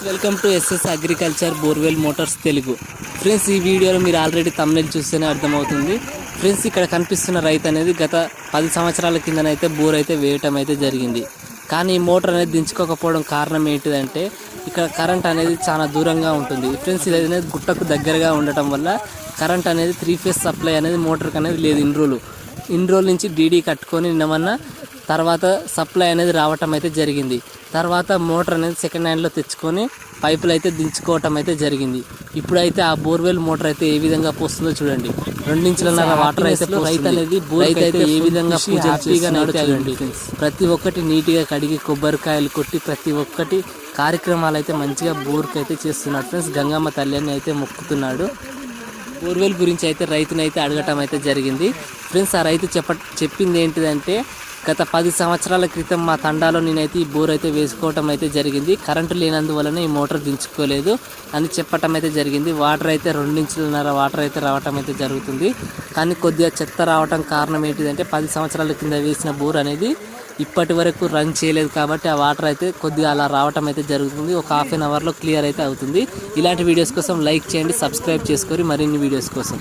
Welcome to SS agriculture borewell motors Telugu. Friends, ఈ వీడియోలో మీరు ఆల్రెడీ థంబ్నెయిల్ చూస్తేనే అర్థమవుతుంది. ఫ్రెండ్స్, ఇక్కడ కనిపిస్తున్న రైతు అనేది గత 10 సంవత్సరాల కిందనైతే బోర్ అయితే వేయటం అయితే జరిగింది. కానీ ఈ మోటార్ అనేది దించుకోకపోవడం కారణం ఏంటిదంటే ఇక్కడ కరెంట్ అనేది చాలా దూరంగా ఉంటుంది. ఫ్రెండ్స్, ఇది అనేది గుట్టకు దగ్గరగా ఉండటం వల్ల కరెంట్ అనేది 3 ఫేజ్ సప్లై అనేది మోటార్కి అనేది లేదు. ఇన్ని రోజుల నుంచి డీడీ కట్టుకొని నిన్నమన్నా తర్వాత సప్లై అనేది రావటం అయితే జరిగింది. తర్వాత మోటార్ అనేది సెకండ్ హ్యాండ్లో తెచ్చుకొని పైపులు అయితే దించుకోవటం అయితే జరిగింది. ఇప్పుడైతే ఆ బోర్వెల్ మోటార్ అయితే ఏ విధంగా పోస్తుందో చూడండి. 2 ఇంచులన్నర వాటర్ అయితే రైతు అనేది రైతు అయితే ఏ విధంగా హ్యాపీగా చూడండి. ప్రతి ఒక్కటి నీట్గా కడిగి కొబ్బరికాయలు కొట్టి ప్రతి ఒక్కటి కార్యక్రమాలు అయితే మంచిగా బోర్కి అయితే చేస్తున్నాడు. ఫ్రెండ్స్, గంగమ్మ తల్లిని అయితే మొక్కుతున్నాడు. బోర్వెల్ గురించి అయితే రైతుని అయితే అడగటం అయితే జరిగింది. ఫ్రెండ్స్, ఆ రైతు చెప్పింది ఏంటిదంటే గత 10 సంవత్సరాల క్రితం మా తండాలో నేనైతే ఈ బోర్ అయితే వేసుకోవటం అయితే జరిగింది. కరెంటు లేనందువలన ఈ మోటార్ దించుకోలేదు అని చెప్పటం అయితే జరిగింది. వాటర్ అయితే 2 ఇంచులన్నర వాటర్ అయితే రావటం అయితే జరుగుతుంది. కానీ కొద్దిగా చెత్త రావటం కారణం ఏంటిదంటే 10 సంవత్సరాల కింద వేసిన బోర్ అనేది ఇప్పటి వరకు రన్ చేయలేదు కాబట్టి ఆ వాటర్ అయితే కొద్దిగా అలా రావటం అయితే జరుగుతుంది. ఒక ½ అవర్లో క్లియర్ అయితే అవుతుంది. ఇలాంటి వీడియోస్ కోసం లైక్ చేయండి, సబ్స్క్రైబ్ చేసుకొని మరిన్ని వీడియోస్ కోసం.